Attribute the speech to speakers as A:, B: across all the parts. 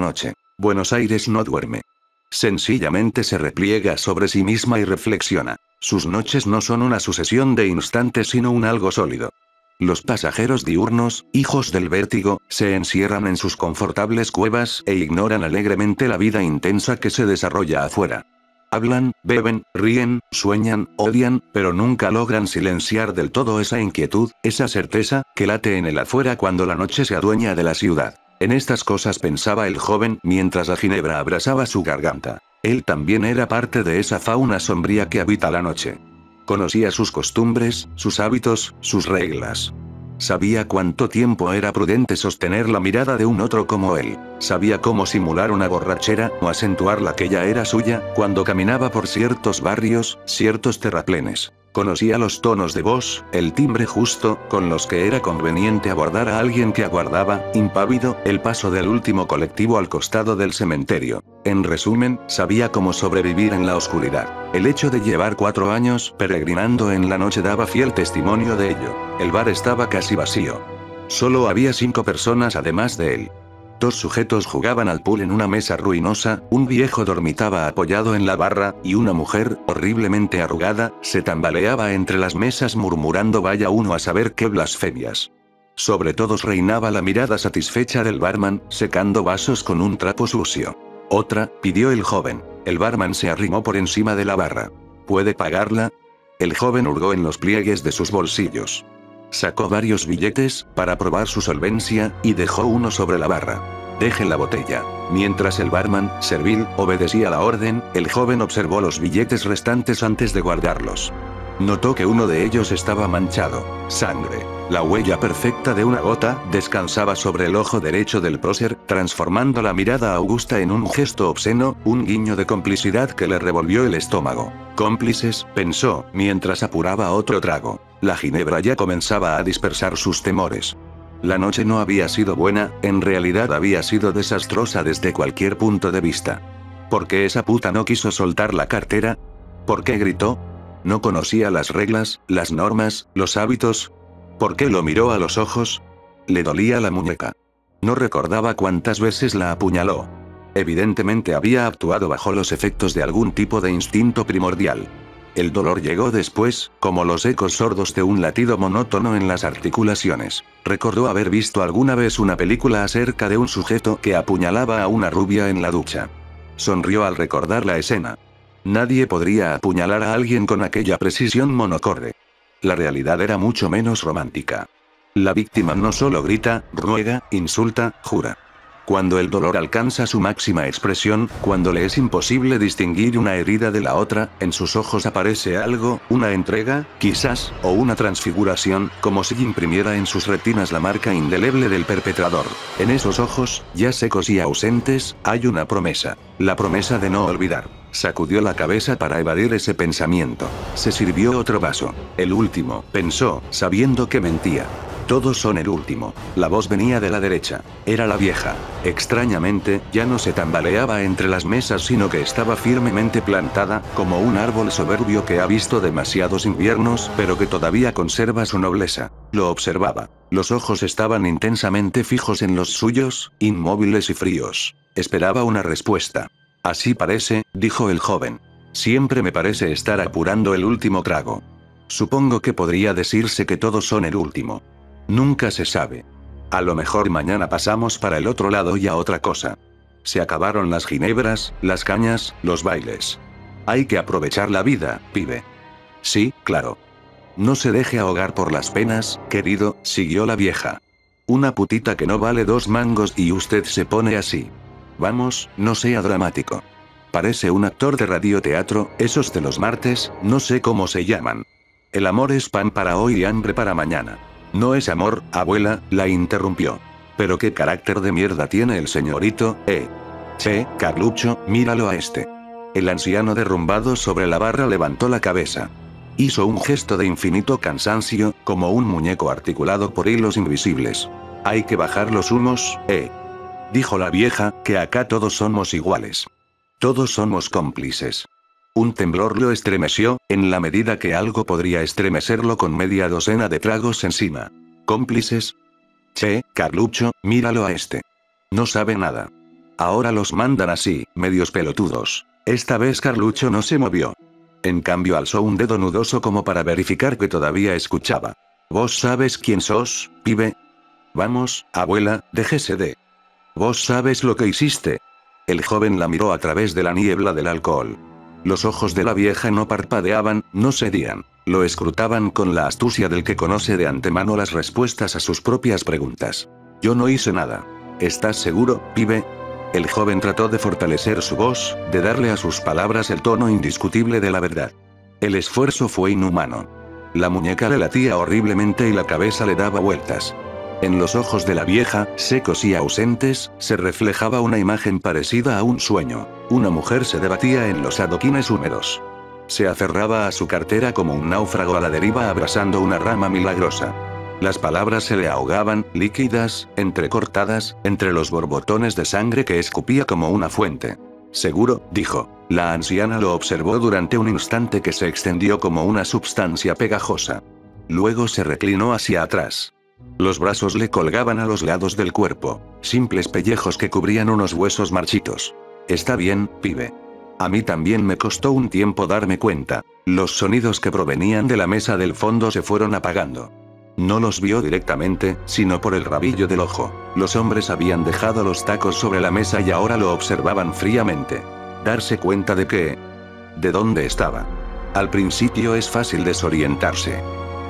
A: noche. Buenos Aires no duerme. Sencillamente se repliega sobre sí misma y reflexiona. Sus noches no son una sucesión de instantes sino un algo sólido. Los pasajeros diurnos, hijos del vértigo, se encierran en sus confortables cuevas e ignoran alegremente la vida intensa que se desarrolla afuera. Hablan, beben, ríen, sueñan, odian, pero nunca logran silenciar del todo esa inquietud, esa certeza, que late en el afuera cuando la noche se adueña de la ciudad. En estas cosas pensaba el joven mientras la ginebra abrasaba su garganta. Él también era parte de esa fauna sombría que habita la noche. Conocía sus costumbres, sus hábitos, sus reglas. Sabía cuánto tiempo era prudente sostener la mirada de un otro como él. Sabía cómo simular una borrachera o acentuar la que ya era suya cuando caminaba por ciertos barrios, ciertos terraplenes. Conocía los tonos de voz, el timbre justo, con los que era conveniente abordar a alguien que aguardaba, impávido, el paso del último colectivo al costado del cementerio. En resumen, sabía cómo sobrevivir en la oscuridad. El hecho de llevar 4 años peregrinando en la noche daba fiel testimonio de ello. El bar estaba casi vacío. Solo había 5 personas además de él. 2 sujetos jugaban al pool en una mesa ruinosa, un viejo dormitaba apoyado en la barra, y una mujer, horriblemente arrugada, se tambaleaba entre las mesas murmurando vaya uno a saber qué blasfemias. Sobre todos reinaba la mirada satisfecha del barman, secando vasos con un trapo sucio. «Otra», pidió el joven. El barman se arrimó por encima de la barra. «¿Puede pagarla?» El joven hurgó en los pliegues de sus bolsillos. Sacó varios billetes, para probar su solvencia, y dejó uno sobre la barra. «Deje la botella». Mientras el barman, servil, obedecía la orden, el joven observó los billetes restantes antes de guardarlos. Notó que uno de ellos estaba manchado. Sangre. La huella perfecta de una gota descansaba sobre el ojo derecho del prócer, transformando la mirada augusta en un gesto obsceno, un guiño de complicidad que le revolvió el estómago. «Cómplices», pensó, mientras apuraba otro trago. La ginebra ya comenzaba a dispersar sus temores. La noche no había sido buena, en realidad había sido desastrosa desde cualquier punto de vista. ¿Por qué esa puta no quiso soltar la cartera? ¿Por qué gritó? ¿No conocía las reglas, las normas, los hábitos? ¿Por qué lo miró a los ojos? Le dolía la muñeca. No recordaba cuántas veces la apuñaló. Evidentemente había actuado bajo los efectos de algún tipo de instinto primordial. El dolor llegó después, como los ecos sordos de un latido monótono en las articulaciones. Recordó haber visto alguna vez una película acerca de un sujeto que apuñalaba a una rubia en la ducha. Sonrió al recordar la escena. Nadie podría apuñalar a alguien con aquella precisión monocorde. La realidad era mucho menos romántica. La víctima no solo grita, ruega, insulta, jura. Cuando el dolor alcanza su máxima expresión, cuando le es imposible distinguir una herida de la otra, en sus ojos aparece algo, una entrega, quizás, o una transfiguración, como si imprimiera en sus retinas la marca indeleble del perpetrador. En esos ojos, ya secos y ausentes, hay una promesa. La promesa de no olvidar. Sacudió la cabeza para evadir ese pensamiento. Se sirvió otro vaso. El último, pensó, sabiendo que mentía. Todos son el último. La voz venía de la derecha. Era la vieja. Extrañamente, ya no se tambaleaba entre las mesas sino que estaba firmemente plantada, como un árbol soberbio que ha visto demasiados inviernos pero que todavía conserva su nobleza. Lo observaba. Los ojos estaban intensamente fijos en los suyos, inmóviles y fríos. Esperaba una respuesta. «Así parece», dijo el joven. «Siempre me parece estar apurando el último trago. Supongo que podría decirse que todos son el último. Nunca se sabe. A lo mejor mañana pasamos para el otro lado y a otra cosa. Se acabaron las ginebras, las cañas, los bailes. Hay que aprovechar la vida, pibe». «Sí, claro. No se deje ahogar por las penas, querido», siguió la vieja. «Una putita que no vale 2 mangos y usted se pone así. Vamos, no sea dramático. Parece un actor de radioteatro, esos de los martes, no sé cómo se llaman. El amor es pan para hoy y hambre para mañana». «No es amor, abuela», la interrumpió. «Pero qué carácter de mierda tiene el señorito, ¿eh? Che, Carlucho, míralo a este». El anciano derrumbado sobre la barra levantó la cabeza. Hizo un gesto de infinito cansancio, como un muñeco articulado por hilos invisibles. «Hay que bajar los humos, ¿eh? Dijo la vieja, que acá todos somos iguales. Todos somos cómplices». Un temblor lo estremeció, en la medida que algo podría estremecerlo con media docena de tragos encima. «¿Cómplices? Che, Carlucho, míralo a este. No sabe nada. Ahora los mandan así, medios pelotudos. Esta vez Carlucho no se movió. En cambio alzó un dedo nudoso como para verificar que todavía escuchaba. ¿Vos sabes quién sos, pibe? Vamos, abuela, déjese de. ¿Vos sabes lo que hiciste? El joven la miró a través de la niebla del alcohol. Los ojos de la vieja no parpadeaban, no cedían. Lo escrutaban con la astucia del que conoce de antemano las respuestas a sus propias preguntas. Yo no hice nada. ¿Estás seguro, pibe? El joven trató de fortalecer su voz, de darle a sus palabras el tono indiscutible de la verdad. El esfuerzo fue inhumano. La muñeca le latía horriblemente y la cabeza le daba vueltas. En los ojos de la vieja, secos y ausentes, se reflejaba una imagen parecida a un sueño. Una mujer se debatía en los adoquines húmedos. Se aferraba a su cartera como un náufrago a la deriva abrazando una rama milagrosa. Las palabras se le ahogaban, líquidas, entrecortadas, entre los borbotones de sangre que escupía como una fuente. Seguro, dijo. La anciana lo observó durante un instante que se extendió como una substancia pegajosa. Luego se reclinó hacia atrás. Los brazos le colgaban a los lados del cuerpo, simples pellejos que cubrían unos huesos marchitos. Está bien, pibe. A mí también me costó un tiempo darme cuenta. Los sonidos que provenían de la mesa del fondo se fueron apagando. No los vio directamente, sino por el rabillo del ojo. Los hombres habían dejado los tacos sobre la mesa y ahora lo observaban fríamente. Darse cuenta de que... ¿De dónde estaba? Al principio es fácil desorientarse.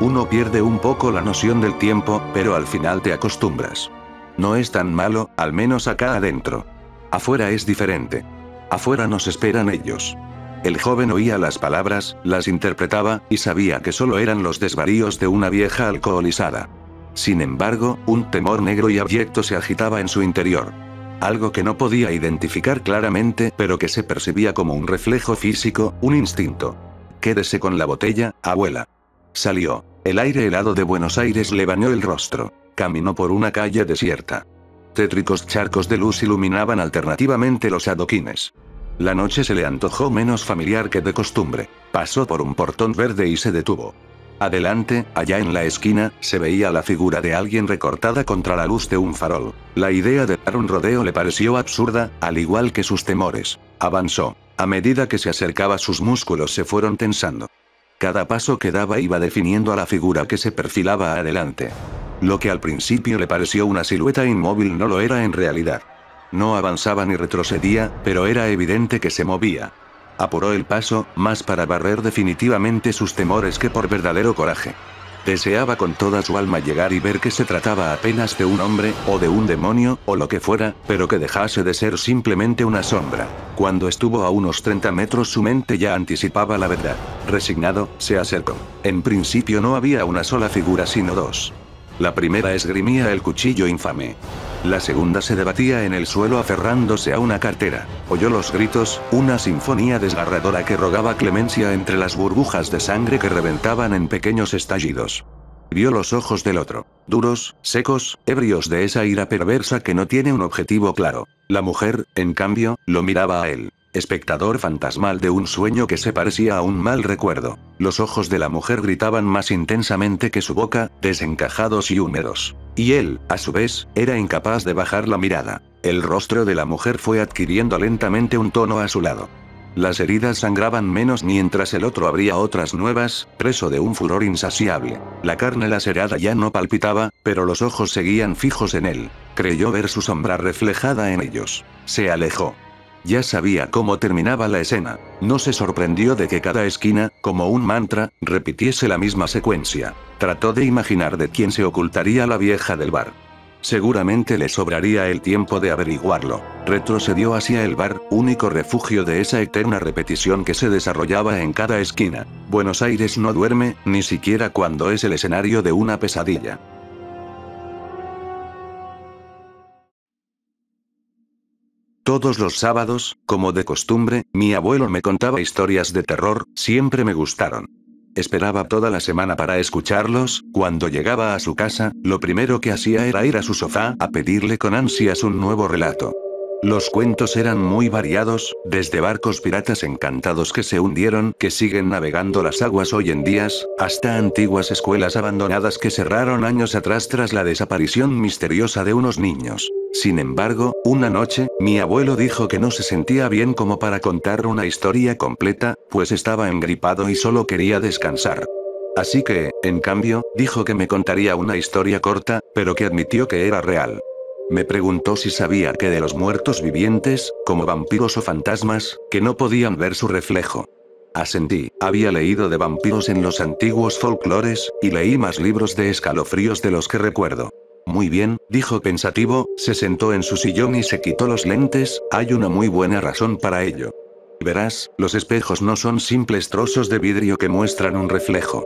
A: Uno pierde un poco la noción del tiempo, pero al final te acostumbras. No es tan malo, al menos acá adentro. Afuera es diferente. Afuera nos esperan ellos. El joven oía las palabras, las interpretaba, y sabía que solo eran los desvaríos de una vieja alcoholizada. Sin embargo, un temor negro y abyecto se agitaba en su interior. Algo que no podía identificar claramente, pero que se percibía como un reflejo físico, un instinto. Quédese con la botella, abuela. Salió. El aire helado de Buenos Aires le bañó el rostro. Caminó por una calle desierta. Tétricos charcos de luz iluminaban alternativamente los adoquines. La noche se le antojó menos familiar que de costumbre. Pasó por un portón verde y se detuvo. Adelante, allá en la esquina, se veía la figura de alguien recortada contra la luz de un farol. La idea de dar un rodeo le pareció absurda, al igual que sus temores. Avanzó. A medida que se acercaba, sus músculos se fueron tensando. Cada paso que daba iba definiendo a la figura que se perfilaba adelante. Lo que al principio le pareció una silueta inmóvil no lo era en realidad. No avanzaba ni retrocedía, pero era evidente que se movía. Apuró el paso, más para barrer definitivamente sus temores que por verdadero coraje. Deseaba con toda su alma llegar y ver que se trataba apenas de un hombre, o de un demonio, o lo que fuera, pero que dejase de ser simplemente una sombra. Cuando estuvo a unos 30 metros su mente ya anticipaba la verdad. Resignado, se acercó. En principio no había una sola figura sino dos. La primera esgrimía el cuchillo infame. La segunda se debatía en el suelo aferrándose a una cartera. Oyó los gritos, una sinfonía desgarradora que rogaba clemencia entre las burbujas de sangre que reventaban en pequeños estallidos. Vio los ojos del otro, duros, secos, ebrios de esa ira perversa que no tiene un objetivo claro. La mujer, en cambio, lo miraba a él. Espectador fantasmal de un sueño que se parecía a un mal recuerdo. Los ojos de la mujer gritaban más intensamente que su boca, desencajados y húmedos. Y él, a su vez, era incapaz de bajar la mirada. El rostro de la mujer fue adquiriendo lentamente un tono azulado. Las heridas sangraban menos mientras el otro abría otras nuevas, preso de un furor insaciable. La carne lacerada ya no palpitaba, pero los ojos seguían fijos en él. Creyó ver su sombra reflejada en ellos. Se alejó. Ya sabía cómo terminaba la escena. No se sorprendió de que cada esquina, como un mantra, repitiese la misma secuencia. Trató de imaginar de quién se ocultaría la vieja del bar. Seguramente le sobraría el tiempo de averiguarlo. Retrocedió hacia el bar, único refugio de esa eterna repetición que se desarrollaba en cada esquina. Buenos Aires no duerme, ni siquiera cuando es el escenario de una pesadilla. Todos los sábados, como de costumbre, mi abuelo me contaba historias de terror, siempre me gustaron. Esperaba toda la semana para escucharlos. Cuando llegaba a su casa, lo primero que hacía era ir a su sofá a pedirle con ansias un nuevo relato. Los cuentos eran muy variados, desde barcos piratas encantados que se hundieron, que siguen navegando las aguas hoy en día, hasta antiguas escuelas abandonadas que cerraron años atrás tras la desaparición misteriosa de unos niños. Sin embargo, una noche, mi abuelo dijo que no se sentía bien como para contar una historia completa, pues estaba engripado y solo quería descansar. Así que, en cambio, dijo que me contaría una historia corta, pero que admitió que era real. Me preguntó si sabía que de los muertos vivientes, como vampiros o fantasmas, que no podían ver su reflejo. Asentí, había leído de vampiros en los antiguos folclores, y leí más libros de escalofríos de los que recuerdo. Muy bien, dijo pensativo, se sentó en su sillón y se quitó los lentes, hay una muy buena razón para ello. Verás, los espejos no son simples trozos de vidrio que muestran un reflejo.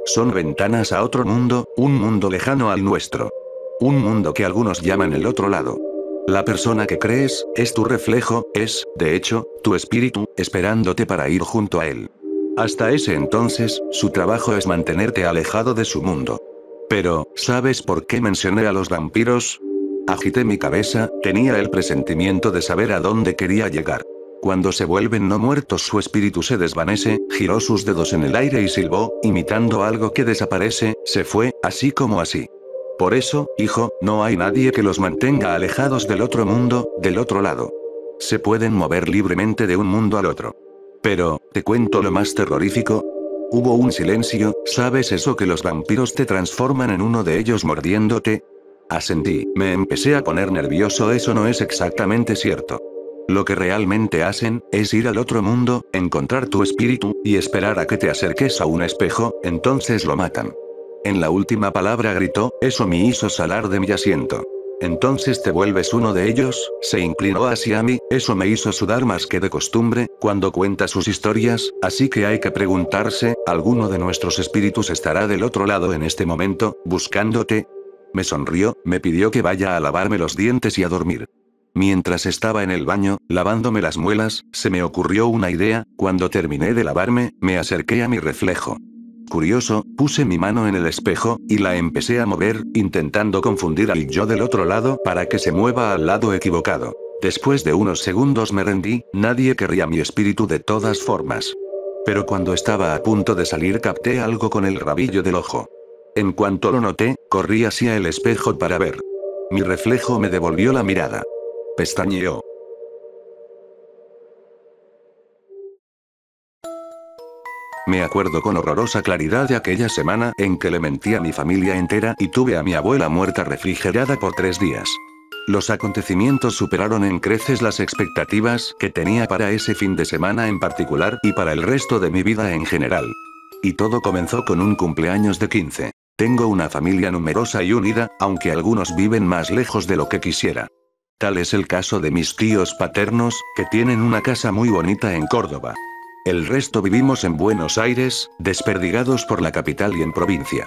A: Son ventanas a otro mundo, un mundo lejano al nuestro. Un mundo que algunos llaman el otro lado. La persona que crees, es tu reflejo, es, de hecho, tu espíritu, esperándote para ir junto a él. Hasta ese entonces, su trabajo es mantenerte alejado de su mundo. Pero, ¿sabes por qué mencioné a los vampiros? Agité mi cabeza, tenía el presentimiento de saber a dónde quería llegar. Cuando se vuelven no muertos su espíritu se desvanece, giró sus dedos en el aire y silbó, imitando algo que desaparece, se fue, así como así. Por eso, hijo, no hay nadie que los mantenga alejados del otro mundo, del otro lado. Se pueden mover libremente de un mundo al otro. Pero, ¿te cuento lo más terrorífico? Hubo un silencio, ¿sabes eso que los vampiros te transforman en uno de ellos mordiéndote? Asentí, me empecé a poner nervioso, eso no es exactamente cierto. Lo que realmente hacen, es ir al otro mundo, encontrar tu espíritu, y esperar a que te acerques a un espejo, entonces lo matan. En la última palabra gritó, eso me hizo salar de mi asiento. Entonces te vuelves uno de ellos, se inclinó hacia mí, eso me hizo sudar más que de costumbre, cuando cuenta sus historias, así que hay que preguntarse, ¿alguno de nuestros espíritus estará del otro lado en este momento, buscándote? Me sonrió, me pidió que vaya a lavarme los dientes y a dormir. Mientras estaba en el baño, lavándome las muelas, se me ocurrió una idea, cuando terminé de lavarme, me acerqué a mi reflejo. Curioso, puse mi mano en el espejo, y la empecé a mover, intentando confundir al yo del otro lado para que se mueva al lado equivocado. Después de unos segundos me rendí, nadie querría mi espíritu de todas formas. Pero cuando estaba a punto de salir capté algo con el rabillo del ojo. En cuanto lo noté, corrí hacia el espejo para ver. Mi reflejo me devolvió la mirada. Pestañeó. Me acuerdo con horrorosa claridad de aquella semana en que le mentí a mi familia entera y tuve a mi abuela muerta refrigerada por 3 días. Los acontecimientos superaron en creces las expectativas que tenía para ese fin de semana en particular y para el resto de mi vida en general. Y todo comenzó con un cumpleaños de 15. Tengo una familia numerosa y unida, aunque algunos viven más lejos de lo que quisiera. Tal es el caso de mis tíos paternos, que tienen una casa muy bonita en Córdoba. El resto vivimos en Buenos Aires, desperdigados por la capital y en provincia.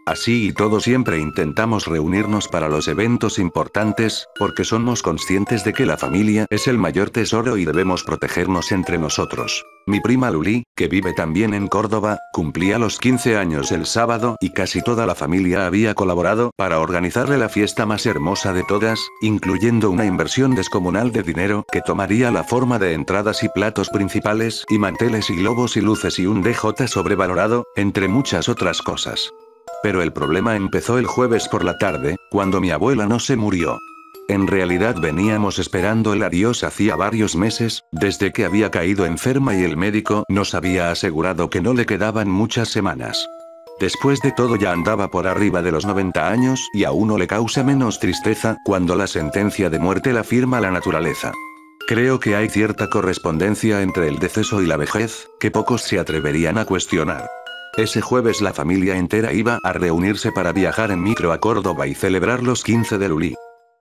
A: Así y todo siempre intentamos reunirnos para los eventos importantes, porque somos conscientes de que la familia es el mayor tesoro y debemos protegernos entre nosotros. Mi prima Luli, que vive también en Córdoba, cumplía los 15 años el sábado y casi toda la familia había colaborado para organizarle la fiesta más hermosa de todas, incluyendo una inversión descomunal de dinero que tomaría la forma de entradas y platos principales y manteles y globos y luces y un DJ sobrevalorado, entre muchas otras cosas. Pero el problema empezó el jueves por la tarde, cuando mi abuela no se murió. En realidad veníamos esperando el adiós hacía varios meses, desde que había caído enferma y el médico nos había asegurado que no le quedaban muchas semanas. Después de todo ya andaba por arriba de los 90 años y a uno le causa menos tristeza cuando la sentencia de muerte la firma la naturaleza. Creo que hay cierta correspondencia entre el deceso y la vejez, que pocos se atreverían a cuestionar. Ese jueves la familia entera iba a reunirse para viajar en micro a Córdoba y celebrar los 15 de Luli.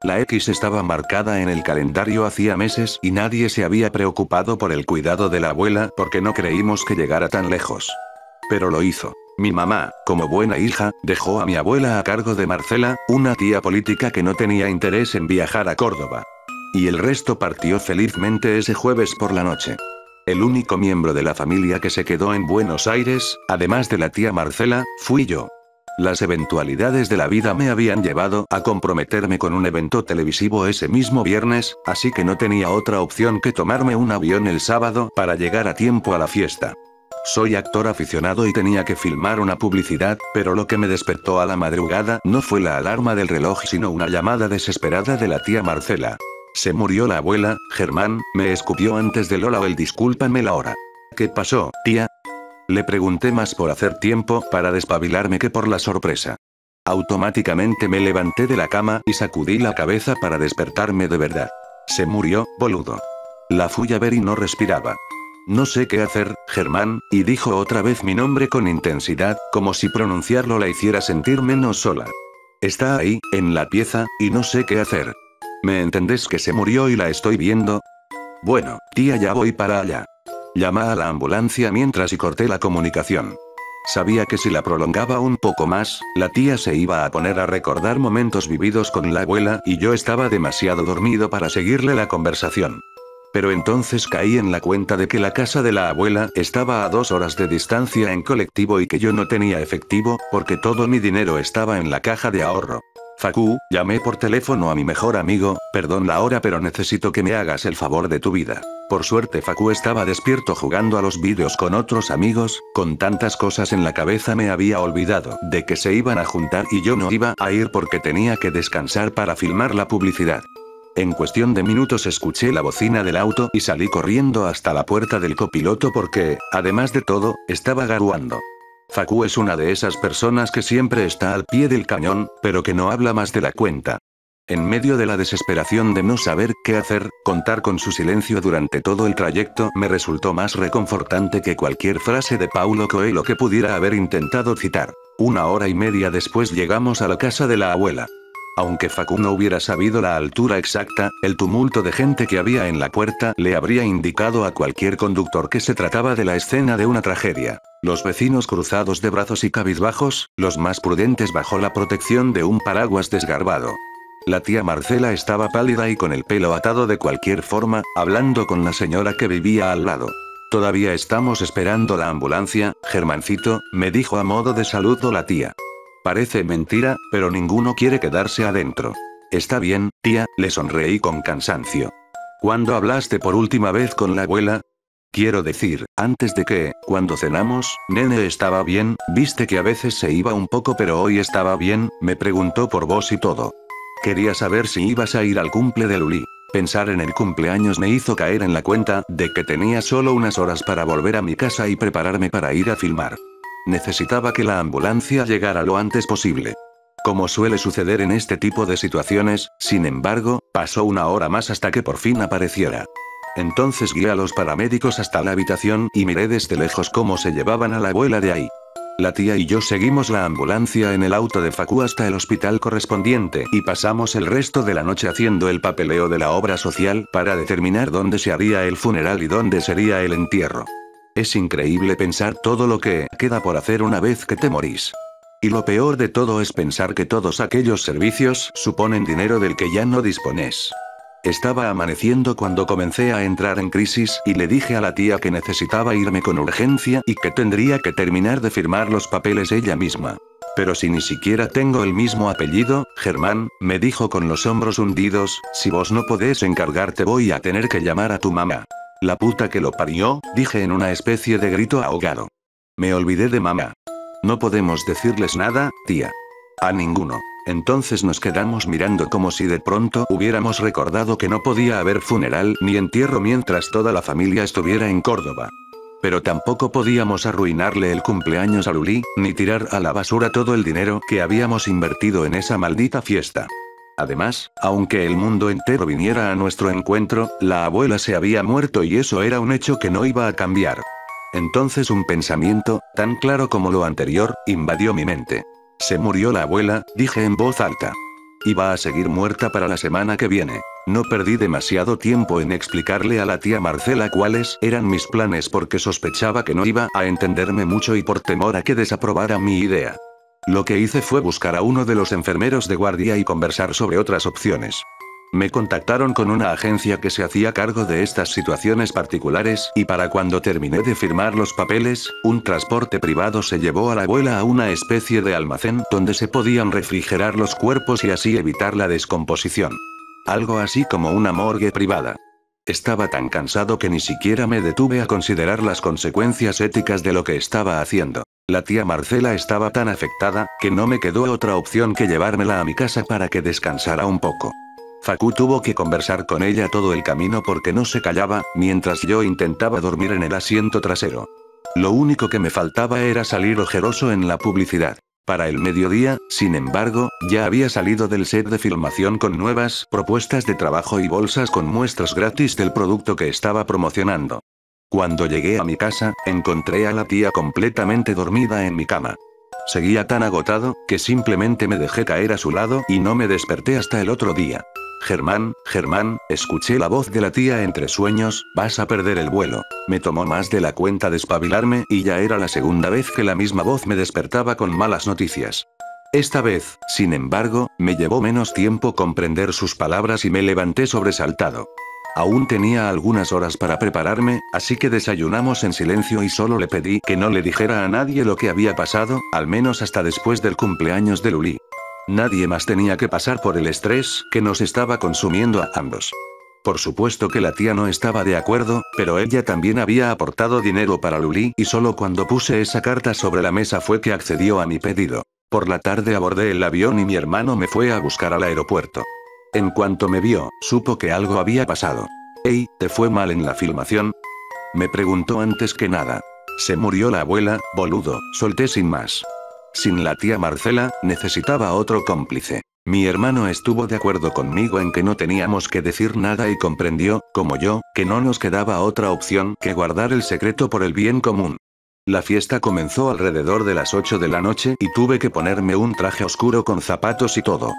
A: La X estaba marcada en el calendario hacía meses y nadie se había preocupado por el cuidado de la abuela porque no creímos que llegara tan lejos. Pero lo hizo. Mi mamá, como buena hija, dejó a mi abuela a cargo de Marcela, una tía política que no tenía interés en viajar a Córdoba. Y el resto partió felizmente ese jueves por la noche. El único miembro de la familia que se quedó en Buenos Aires, además de la tía Marcela, fui yo. Las eventualidades de la vida me habían llevado a comprometerme con un evento televisivo ese mismo viernes, así que no tenía otra opción que tomarme un avión el sábado para llegar a tiempo a la fiesta. Soy actor aficionado y tenía que filmar una publicidad, pero lo que me despertó a la madrugada no fue la alarma del reloj sino una llamada desesperada de la tía Marcela. Se murió la abuela, Germán, me escupió antes del hola o el discúlpame la hora. ¿Qué pasó, tía? Le pregunté más por hacer tiempo para despabilarme que por la sorpresa. Automáticamente me levanté de la cama y sacudí la cabeza para despertarme de verdad. Se murió, boludo. La fui a ver y no respiraba. No sé qué hacer, Germán, y dijo otra vez mi nombre con intensidad, como si pronunciarlo la hiciera sentir menos sola. Está ahí, en la pieza, y no sé qué hacer. ¿Me entendés que se murió y la estoy viendo? Bueno, tía, ya voy para allá. Llama a la ambulancia mientras y corté la comunicación. Sabía que si la prolongaba un poco más, la tía se iba a poner a recordar momentos vividos con la abuela y yo estaba demasiado dormido para seguirle la conversación. Pero entonces caí en la cuenta de que la casa de la abuela estaba a 2 horas de distancia en colectivo y que yo no tenía efectivo, porque todo mi dinero estaba en la caja de ahorro. Facu, llamé por teléfono a mi mejor amigo, perdón la hora pero necesito que me hagas el favor de tu vida. Por suerte Facu estaba despierto jugando a los vídeos con otros amigos, con tantas cosas en la cabeza me había olvidado de que se iban a juntar y yo no iba a ir porque tenía que descansar para filmar la publicidad. En cuestión de minutos escuché la bocina del auto y salí corriendo hasta la puerta del copiloto porque, además de todo, estaba garuando. Facu es una de esas personas que siempre está al pie del cañón, pero que no habla más de la cuenta. En medio de la desesperación de no saber qué hacer, contar con su silencio durante todo el trayecto me resultó más reconfortante que cualquier frase de Paulo Coelho que pudiera haber intentado citar. 1 hora y media después llegamos a la casa de la abuela. Aunque Facu no hubiera sabido la altura exacta, el tumulto de gente que había en la puerta le habría indicado a cualquier conductor que se trataba de la escena de una tragedia. Los vecinos cruzados de brazos y cabizbajos, los más prudentes bajo la protección de un paraguas desgarbado. La tía Marcela estaba pálida y con el pelo atado de cualquier forma, hablando con la señora que vivía al lado. Todavía estamos esperando la ambulancia, Germancito, me dijo a modo de saludo la tía. Parece mentira, pero ninguno quiere quedarse adentro. Está bien, tía, le sonreí con cansancio. ¿Cuándo hablaste por última vez con la abuela? Quiero decir, antes de que, cuando cenamos, nene estaba bien, viste que a veces se iba un poco pero hoy estaba bien, me preguntó por vos y todo. Quería saber si ibas a ir al cumple de Luli. Pensar en el cumpleaños me hizo caer en la cuenta de que tenía solo unas horas para volver a mi casa y prepararme para ir a filmar. Necesitaba que la ambulancia llegara lo antes posible. Como suele suceder en este tipo de situaciones, sin embargo, pasó 1 hora más hasta que por fin apareciera. Entonces guié a los paramédicos hasta la habitación y miré desde lejos cómo se llevaban a la abuela de ahí. La tía y yo seguimos la ambulancia en el auto de Facu hasta el hospital correspondiente y pasamos el resto de la noche haciendo el papeleo de la obra social para determinar dónde se haría el funeral y dónde sería el entierro. Es increíble pensar todo lo que queda por hacer una vez que te morís. Y lo peor de todo es pensar que todos aquellos servicios suponen dinero del que ya no dispones. Estaba amaneciendo cuando comencé a entrar en crisis y le dije a la tía que necesitaba irme con urgencia y que tendría que terminar de firmar los papeles ella misma. Pero si ni siquiera tengo el mismo apellido, Germán, me dijo con los hombros hundidos, si vos no podés encargarte voy a tener que llamar a tu mamá. La puta que lo parió, dije en una especie de grito ahogado. Me olvidé de mamá. No podemos decirles nada, tía. A ninguno. Entonces nos quedamos mirando como si de pronto hubiéramos recordado que no podía haber funeral ni entierro mientras toda la familia estuviera en Córdoba. Pero tampoco podíamos arruinarle el cumpleaños a Luli, ni tirar a la basura todo el dinero que habíamos invertido en esa maldita fiesta. Además, aunque el mundo entero viniera a nuestro encuentro, la abuela se había muerto y eso era un hecho que no iba a cambiar. Entonces un pensamiento, tan claro como lo anterior, invadió mi mente. Se murió la abuela, dije en voz alta. Iba a seguir muerta para la semana que viene. No perdí demasiado tiempo en explicarle a la tía Marcela cuáles eran mis planes porque sospechaba que no iba a entenderme mucho y por temor a que desaprobara mi idea. Lo que hice fue buscar a uno de los enfermeros de guardia y conversar sobre otras opciones. Me contactaron con una agencia que se hacía cargo de estas situaciones particulares y para cuando terminé de firmar los papeles, un transporte privado se llevó a la abuela a una especie de almacén donde se podían refrigerar los cuerpos y así evitar la descomposición. Algo así como una morgue privada. Estaba tan cansado que ni siquiera me detuve a considerar las consecuencias éticas de lo que estaba haciendo. La tía Marcela estaba tan afectada, que no me quedó otra opción que llevármela a mi casa para que descansara un poco. Facu tuvo que conversar con ella todo el camino porque no se callaba, mientras yo intentaba dormir en el asiento trasero. Lo único que me faltaba era salir ojeroso en la publicidad. Para el mediodía, sin embargo, ya había salido del set de filmación con nuevas propuestas de trabajo y bolsas con muestras gratis del producto que estaba promocionando. Cuando llegué a mi casa, encontré a la tía completamente dormida en mi cama. Seguía tan agotado, que simplemente me dejé caer a su lado y no me desperté hasta el otro día. Germán, escuché la voz de la tía entre sueños, vas a perder el vuelo. Me tomó más de la cuenta despabilarme y ya era la segunda vez que la misma voz me despertaba con malas noticias. Esta vez, sin embargo, me llevó menos tiempo comprender sus palabras y me levanté sobresaltado. Aún tenía algunas horas para prepararme, así que desayunamos en silencio y solo le pedí que no le dijera a nadie lo que había pasado, al menos hasta después del cumpleaños de Luli. Nadie más tenía que pasar por el estrés que nos estaba consumiendo a ambos. Por supuesto que la tía no estaba de acuerdo, pero ella también había aportado dinero para Luli y solo cuando puse esa carta sobre la mesa fue que accedió a mi pedido. Por la tarde abordé el avión y mi hermano me fue a buscar al aeropuerto. En cuanto me vio, supo que algo había pasado. «Hey, ¿te fue mal en la filmación?», me preguntó antes que nada. «Se murió la abuela, boludo», solté sin más. Sin la tía Marcela, necesitaba otro cómplice. Mi hermano estuvo de acuerdo conmigo en que no teníamos que decir nada y comprendió, como yo, que no nos quedaba otra opción que guardar el secreto por el bien común. La fiesta comenzó alrededor de las 8 de la noche y tuve que ponerme un traje oscuro con zapatos y todo.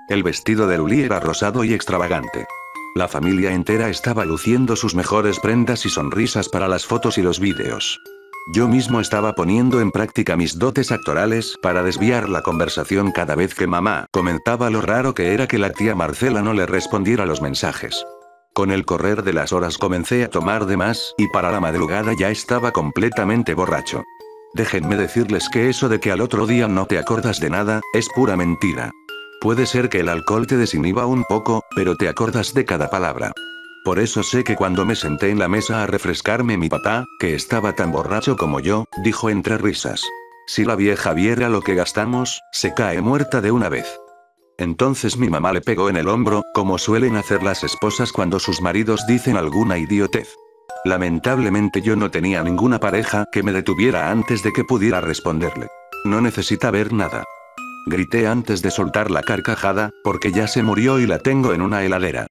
A: El vestido de Luli era rosado y extravagante. La familia entera estaba luciendo sus mejores prendas y sonrisas para las fotos y los vídeos. Yo mismo estaba poniendo en práctica mis dotes actorales para desviar la conversación cada vez que mamá comentaba lo raro que era que la tía Marcela no le respondiera los mensajes. Con el correr de las horas comencé a tomar de más, y para la madrugada ya estaba completamente borracho. Déjenme decirles que eso de que al otro día no te acordas de nada, es pura mentira. Puede ser que el alcohol te desinhiba un poco, pero te acordas de cada palabra. Por eso sé que cuando me senté en la mesa a refrescarme mi papá, que estaba tan borracho como yo, dijo entre risas: «Si la vieja viera lo que gastamos, se cae muerta de una vez». Entonces mi mamá le pegó en el hombro, como suelen hacer las esposas cuando sus maridos dicen alguna idiotez. Lamentablemente yo no tenía ninguna pareja que me detuviera antes de que pudiera responderle. «No necesita ver nada», grité antes de soltar la carcajada, porque ya se murió y la tengo en una heladera.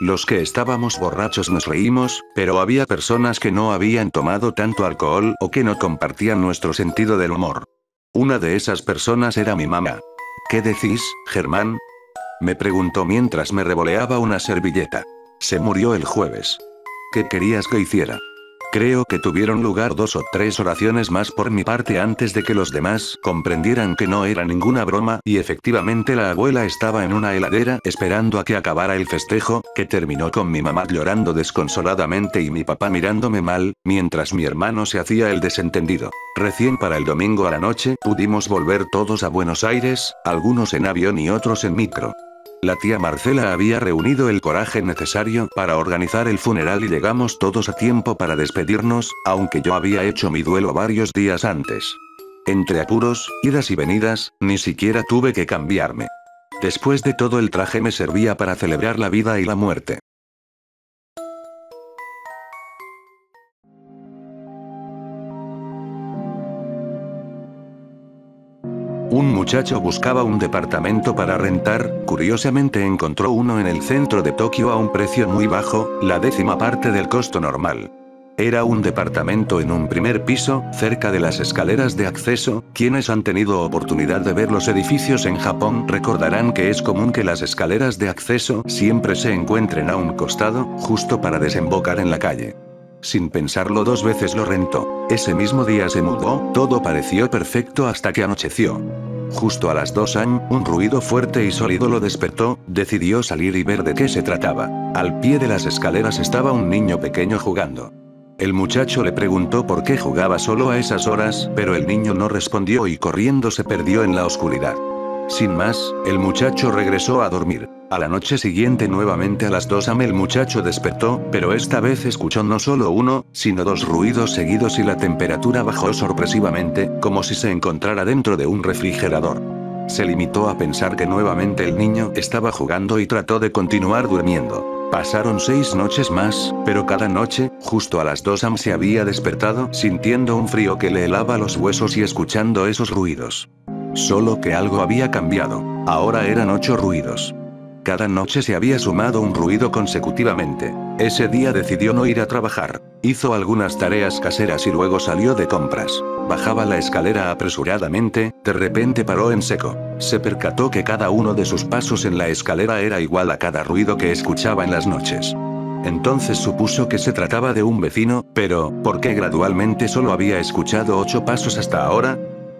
A: Los que estábamos borrachos nos reímos, pero había personas que no habían tomado tanto alcohol o que no compartían nuestro sentido del humor. Una de esas personas era mi mamá. «¿Qué decís, Germán?», me preguntó mientras me revoleaba una servilleta. «Se murió el jueves. ¿Qué querías que hiciera?». Creo que tuvieron lugar 2 o 3 oraciones más por mi parte antes de que los demás comprendieran que no era ninguna broma y efectivamente la abuela estaba en una heladera esperando a que acabara el festejo, que terminó con mi mamá llorando desconsoladamente y mi papá mirándome mal, mientras mi hermano se hacía el desentendido. Recién para el domingo a la noche pudimos volver todos a Buenos Aires, algunos en avión y otros en micro. La tía Marcela había reunido el coraje necesario para organizar el funeral y llegamos todos a tiempo para despedirnos, aunque yo había hecho mi duelo varios días antes. Entre apuros, idas y venidas, ni siquiera tuve que cambiarme. Después de todo el traje me servía para celebrar la vida y la muerte. Un muchacho buscaba un departamento para rentar, curiosamente encontró uno en el centro de Tokio a un precio muy bajo, la 10ª parte del costo normal. Era un departamento en un primer piso, cerca de las escaleras de acceso. Quienes han tenido oportunidad de ver los edificios en Japón recordarán que es común que las escaleras de acceso siempre se encuentren a un costado, justo para desembocar en la calle. Sin pensarlo 2 veces lo rentó. Ese mismo día se mudó, todo pareció perfecto hasta que anocheció. Justo a las 2 am, un ruido fuerte y sólido lo despertó, decidió salir y ver de qué se trataba. Al pie de las escaleras estaba un niño pequeño jugando. El muchacho le preguntó por qué jugaba solo a esas horas, pero el niño no respondió y corriendo se perdió en la oscuridad. Sin más, el muchacho regresó a dormir. A la noche siguiente nuevamente a las 2 am el muchacho despertó, pero esta vez escuchó no solo uno, sino dos ruidos seguidos y la temperatura bajó sorpresivamente, como si se encontrara dentro de un refrigerador. Se limitó a pensar que nuevamente el niño estaba jugando y trató de continuar durmiendo. Pasaron 6 noches más, pero cada noche, justo a las 2 am se había despertado sintiendo un frío que le helaba los huesos y escuchando esos ruidos. Solo que algo había cambiado. Ahora eran 8 ruidos. Cada noche se había sumado un ruido consecutivamente. Ese día decidió no ir a trabajar. Hizo algunas tareas caseras y luego salió de compras. Bajaba la escalera apresuradamente, de repente paró en seco. Se percató que cada uno de sus pasos en la escalera era igual a cada ruido que escuchaba en las noches. Entonces supuso que se trataba de un vecino, pero, ¿por qué gradualmente solo había escuchado 8 pasos hasta ahora?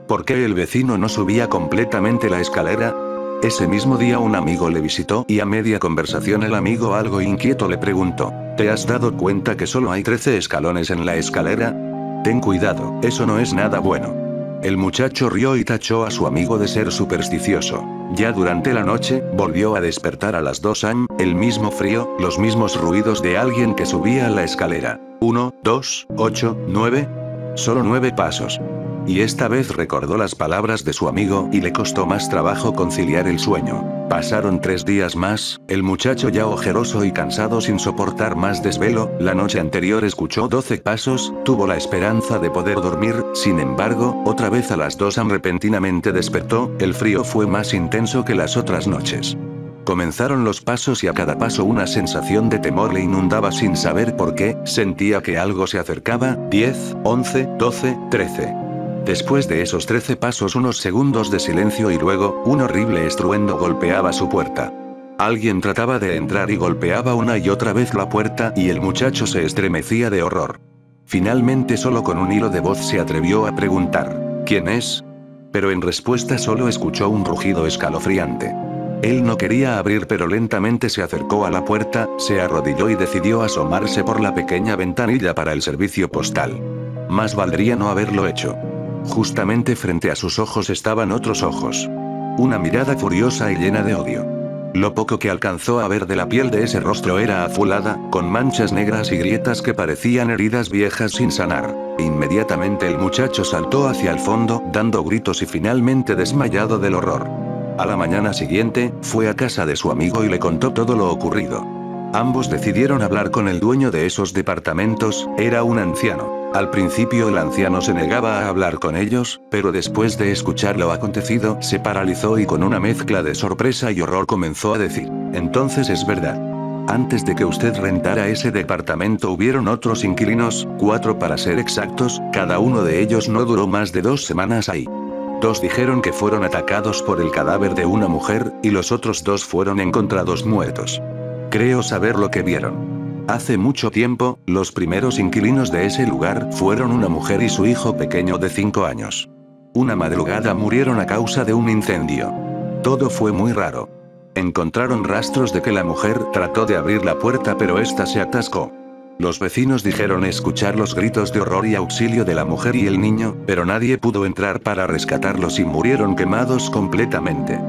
A: ¿Por qué el vecino no subía completamente la escalera? Ese mismo día un amigo le visitó y a media conversación el amigo algo inquieto le preguntó, ¿te has dado cuenta que solo hay 13 escalones en la escalera? Ten cuidado, eso no es nada bueno. El muchacho rió y tachó a su amigo de ser supersticioso. Ya durante la noche, volvió a despertar a las 2 am, el mismo frío, los mismos ruidos de alguien que subía a la escalera. 1, 2, 8, 9. Solo 9 pasos. Y esta vez recordó las palabras de su amigo y le costó más trabajo conciliar el sueño. Pasaron 3 días más, el muchacho ya ojeroso y cansado sin soportar más desvelo, la noche anterior escuchó 12 pasos, tuvo la esperanza de poder dormir, sin embargo, otra vez a las 2 am repentinamente despertó, el frío fue más intenso que las otras noches. Comenzaron los pasos y a cada paso una sensación de temor le inundaba sin saber por qué, sentía que algo se acercaba, 10, 11, 12, 13. Después de esos 13 pasos unos segundos de silencio y luego, un horrible estruendo golpeaba su puerta. Alguien trataba de entrar y golpeaba una y otra vez la puerta y el muchacho se estremecía de horror. Finalmente solo con un hilo de voz se atrevió a preguntar, ¿quién es? Pero en respuesta solo escuchó un rugido escalofriante. Él no quería abrir pero lentamente se acercó a la puerta, se arrodilló y decidió asomarse por la pequeña ventanilla para el servicio postal. Más valdría no haberlo hecho. Justamente frente a sus ojos estaban otros ojos. Una mirada furiosa y llena de odio. Lo poco que alcanzó a ver de la piel de ese rostro era azulada, con manchas negras y grietas que parecían heridas viejas sin sanar. Inmediatamente el muchacho saltó hacia el fondo, dando gritos y finalmente desmayado del horror. A la mañana siguiente, fue a casa de su amigo y le contó todo lo ocurrido. Ambos decidieron hablar con el dueño de esos departamentos, era un anciano. Al principio el anciano se negaba a hablar con ellos, pero después de escuchar lo acontecido, se paralizó y con una mezcla de sorpresa y horror comenzó a decir, entonces es verdad. Antes de que usted rentara ese departamento hubieron otros inquilinos, 4 para ser exactos, cada uno de ellos no duró más de 2 semanas ahí. 2 dijeron que fueron atacados por el cadáver de una mujer, y los otros 2 fueron encontrados muertos. Creo saber lo que vieron. Hace mucho tiempo, los primeros inquilinos de ese lugar fueron una mujer y su hijo pequeño de 5 años. Una madrugada murieron a causa de un incendio. Todo fue muy raro. Encontraron rastros de que la mujer trató de abrir la puerta pero esta se atascó. Los vecinos dijeron escuchar los gritos de horror y auxilio de la mujer y el niño, pero nadie pudo entrar para rescatarlos y murieron quemados completamente.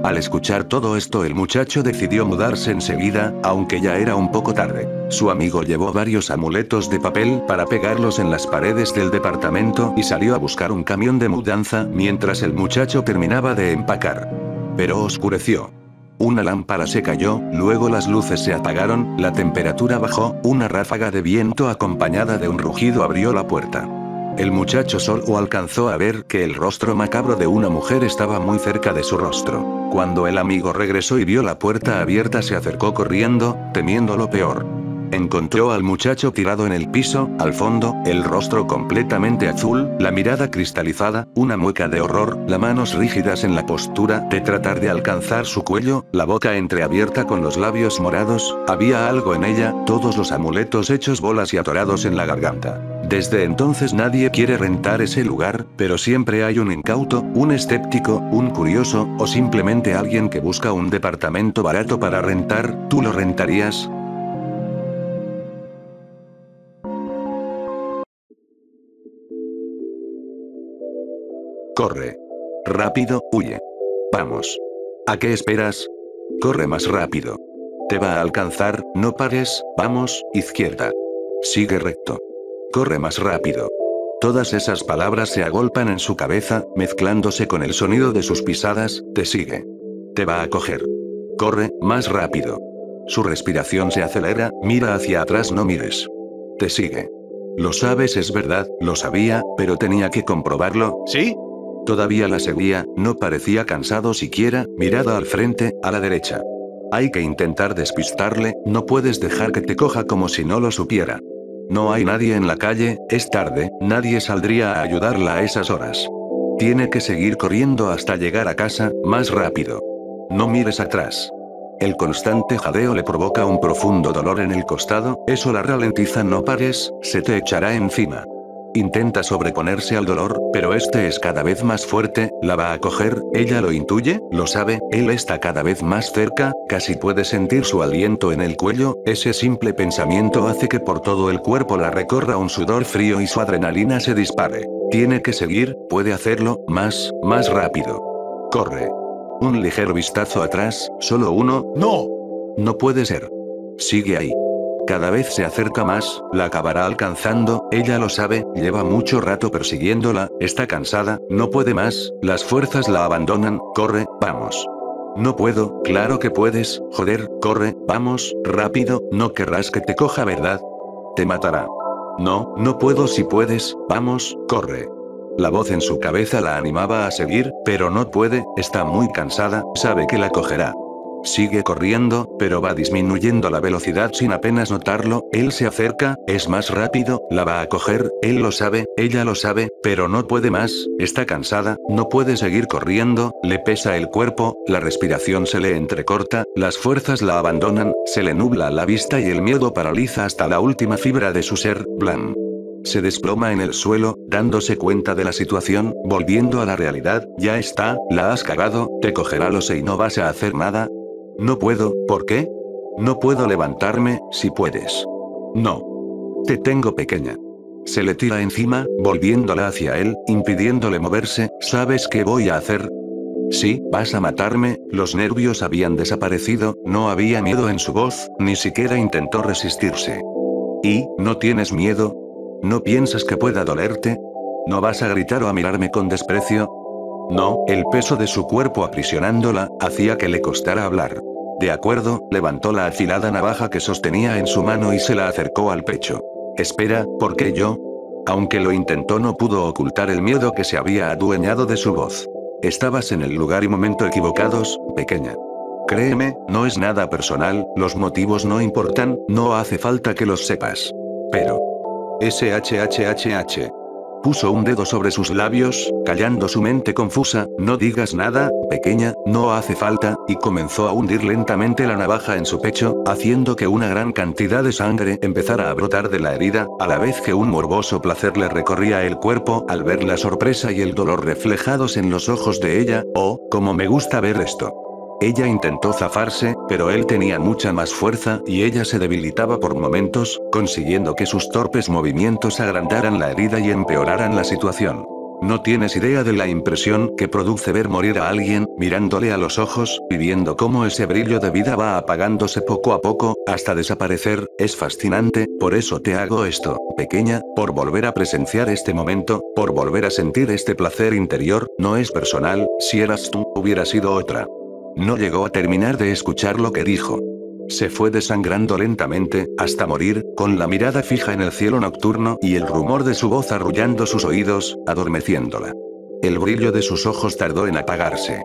A: Al escuchar todo esto el muchacho decidió mudarse enseguida, aunque ya era un poco tarde. Su amigo llevó varios amuletos de papel para pegarlos en las paredes del departamento y salió a buscar un camión de mudanza mientras el muchacho terminaba de empacar. Pero oscureció. Una lámpara se cayó, luego las luces se apagaron, la temperatura bajó, una ráfaga de viento acompañada de un rugido abrió la puerta. El muchacho solo alcanzó a ver que el rostro macabro de una mujer estaba muy cerca de su rostro. Cuando el amigo regresó y vio la puerta abierta se acercó corriendo, temiendo lo peor. Encontró al muchacho tirado en el piso, al fondo, el rostro completamente azul, la mirada cristalizada, una mueca de horror, las manos rígidas en la postura de tratar de alcanzar su cuello, la boca entreabierta con los labios morados, había algo en ella, todos los amuletos hechos bolas y atorados en la garganta. Desde entonces nadie quiere rentar ese lugar, pero siempre hay un incauto, un escéptico, un curioso, o simplemente alguien que busca un departamento barato para rentar. ¿Tú lo rentarías? Corre. Rápido, huye. Vamos. ¿A qué esperas? Corre más rápido. Te va a alcanzar, no pares, vamos, izquierda. Sigue recto. Corre más rápido. Todas esas palabras se agolpan en su cabeza, mezclándose con el sonido de sus pisadas. Te sigue. Te va a coger. Corre, más rápido. Su respiración se acelera, mira hacia atrás, no mires. Te sigue. Lo sabes, es verdad, lo sabía, pero tenía que comprobarlo. ¿Sí? Todavía la seguía, no parecía cansado siquiera, mirada al frente, a la derecha. Hay que intentar despistarle, no puedes dejar que te coja como si no lo supiera. No hay nadie en la calle, es tarde, nadie saldría a ayudarla a esas horas. Tiene que seguir corriendo hasta llegar a casa, más rápido. No mires atrás. El constante jadeo le provoca un profundo dolor en el costado, eso la ralentiza, no pares, se te echará encima. Intenta sobreponerse al dolor, pero este es cada vez más fuerte, la va a coger, ella lo intuye, lo sabe, él está cada vez más cerca, casi puede sentir su aliento en el cuello, ese simple pensamiento hace que por todo el cuerpo la recorra un sudor frío y su adrenalina se dispare. Tiene que seguir, puede hacerlo, más rápido. Corre. Un ligero vistazo atrás, solo uno, ¡no! No puede ser. Sigue ahí. Cada vez se acerca más, la acabará alcanzando, ella lo sabe, lleva mucho rato persiguiéndola, está cansada, no puede más, las fuerzas la abandonan, corre, vamos. No puedo, claro que puedes, joder, corre, vamos, rápido, no querrás que te coja, ¿verdad? Te matará. No, no puedo, si puedes, vamos, corre. La voz en su cabeza la animaba a seguir, pero no puede, está muy cansada, sabe que la cogerá. Sigue corriendo, pero va disminuyendo la velocidad sin apenas notarlo, él se acerca, es más rápido, la va a coger, él lo sabe, ella lo sabe, pero no puede más, está cansada, no puede seguir corriendo, le pesa el cuerpo, la respiración se le entrecorta, las fuerzas la abandonan, se le nubla la vista y el miedo paraliza hasta la última fibra de su ser, blam. Se desploma en el suelo, dándose cuenta de la situación, volviendo a la realidad, ya está, la has cagado, te cogerá, lo sé, y no vas a hacer nada. No puedo, ¿por qué? No puedo levantarme, si puedes. No. Te tengo pequeña. Se le tira encima, volviéndola hacia él, impidiéndole moverse. ¿Sabes qué voy a hacer? Sí, vas a matarme. Los nervios habían desaparecido, no había miedo en su voz, ni siquiera intentó resistirse. ¿Y, no tienes miedo? ¿No piensas que pueda dolerte? ¿No vas a gritar o a mirarme con desprecio? No, el peso de su cuerpo aprisionándola, hacía que le costara hablar. De acuerdo, levantó la afilada navaja que sostenía en su mano y se la acercó al pecho. Espera, ¿por qué yo? Aunque lo intentó, no pudo ocultar el miedo que se había adueñado de su voz. Estabas en el lugar y momento equivocados, pequeña. Créeme, no es nada personal, los motivos no importan, no hace falta que los sepas. Pero... SHHHH. Puso un dedo sobre sus labios, callando su mente confusa, no digas nada, pequeña, no hace falta, y comenzó a hundir lentamente la navaja en su pecho, haciendo que una gran cantidad de sangre empezara a brotar de la herida, a la vez que un morboso placer le recorría el cuerpo al ver la sorpresa y el dolor reflejados en los ojos de ella. Oh, cómo me gusta ver esto. Ella intentó zafarse, pero él tenía mucha más fuerza, y ella se debilitaba por momentos, consiguiendo que sus torpes movimientos agrandaran la herida y empeoraran la situación. No tienes idea de la impresión que produce ver morir a alguien, mirándole a los ojos, y viendo cómo ese brillo de vida va apagándose poco a poco, hasta desaparecer, es fascinante, por eso te hago esto, pequeña, por volver a presenciar este momento, por volver a sentir este placer interior, no es personal, si eras tú, hubiera sido otra. No llegó a terminar de escuchar lo que dijo. Se fue desangrando lentamente, hasta morir, con la mirada fija en el cielo nocturno y el rumor de su voz arrullando sus oídos, adormeciéndola. El brillo de sus ojos tardó en apagarse.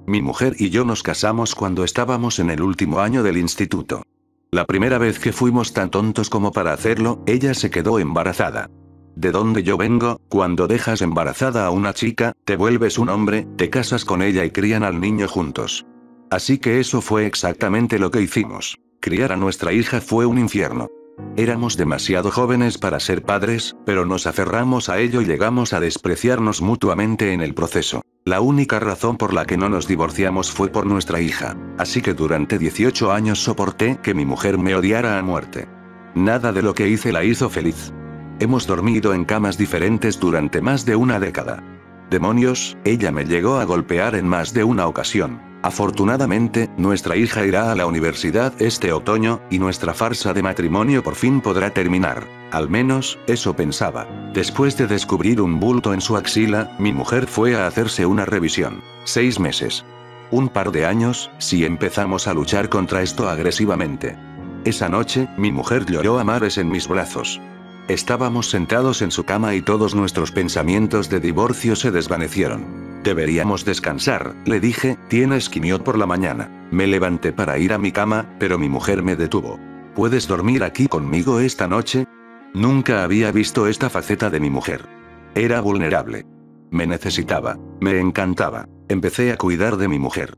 A: Mi mujer y yo nos casamos cuando estábamos en el último año del instituto. La primera vez que fuimos tan tontos como para hacerlo, ella se quedó embarazada. De donde yo vengo, cuando dejas embarazada a una chica, te vuelves un hombre, te casas con ella y crían al niño juntos. Así que eso fue exactamente lo que hicimos. Criar a nuestra hija fue un infierno. Éramos demasiado jóvenes para ser padres, pero nos aferramos a ello y llegamos a despreciarnos mutuamente en el proceso. La única razón por la que no nos divorciamos fue por nuestra hija. Así que durante 18 años soporté que mi mujer me odiara a muerte. Nada de lo que hice la hizo feliz. Hemos dormido en camas diferentes durante más de una década. Demonios, ella me llegó a golpear en más de una ocasión. Afortunadamente, nuestra hija irá a la universidad este otoño, y nuestra farsa de matrimonio por fin podrá terminar. Al menos, eso pensaba. Después de descubrir un bulto en su axila, mi mujer fue a hacerse una revisión. 6 meses. Un par de años, si empezamos a luchar contra esto agresivamente. Esa noche, mi mujer lloró a mares en mis brazos. Estábamos sentados en su cama y todos nuestros pensamientos de divorcio se desvanecieron. Deberíamos descansar, le dije, tienes quimio por la mañana. Me levanté para ir a mi cama, pero mi mujer me detuvo. ¿Puedes dormir aquí conmigo esta noche? Nunca había visto esta faceta de mi mujer. Era vulnerable. Me necesitaba. Me encantaba. Empecé a cuidar de mi mujer.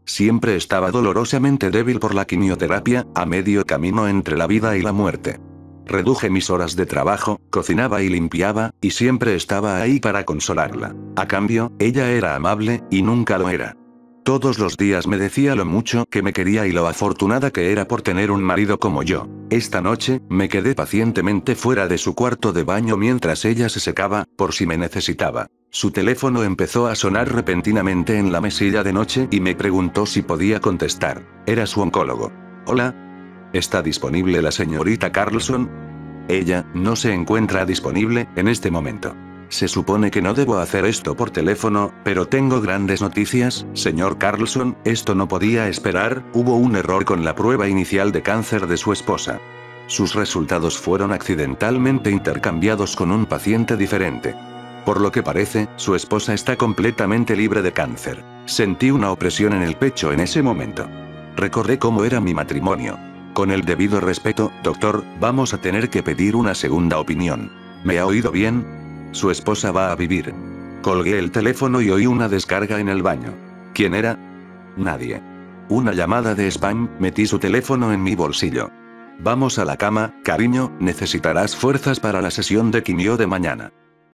A: Siempre estaba dolorosamente débil por la quimioterapia, a medio camino entre la vida y la muerte. Reduje mis horas de trabajo, cocinaba y limpiaba, y siempre estaba ahí para consolarla. A cambio, ella era amable, y nunca lo era. Todos los días me decía lo mucho que me quería y lo afortunada que era por tener un marido como yo. Esta noche, me quedé pacientemente fuera de su cuarto de baño mientras ella se secaba, por si me necesitaba. Su teléfono empezó a sonar repentinamente en la mesilla de noche y me preguntó si podía contestar. Era su oncólogo. Hola. ¿Está disponible la señorita Carlson? Ella no se encuentra disponible en este momento. Se supone que no debo hacer esto por teléfono, pero tengo grandes noticias, señor Carlson, esto no podía esperar, hubo un error con la prueba inicial de cáncer de su esposa. Sus resultados fueron accidentalmente intercambiados con un paciente diferente. Por lo que parece, su esposa está completamente libre de cáncer. Sentí una opresión en el pecho en ese momento. Recordé cómo era mi matrimonio. Con el debido respeto, doctor, vamos a tener que pedir una segunda opinión. ¿Me ha oído bien? Su esposa va a vivir. Colgué el teléfono y oí una descarga en el baño. ¿Quién era? Nadie. Una llamada de spam, metí su teléfono en mi bolsillo. Vamos a la cama, cariño, necesitarás fuerzas para la sesión de quimio de mañana.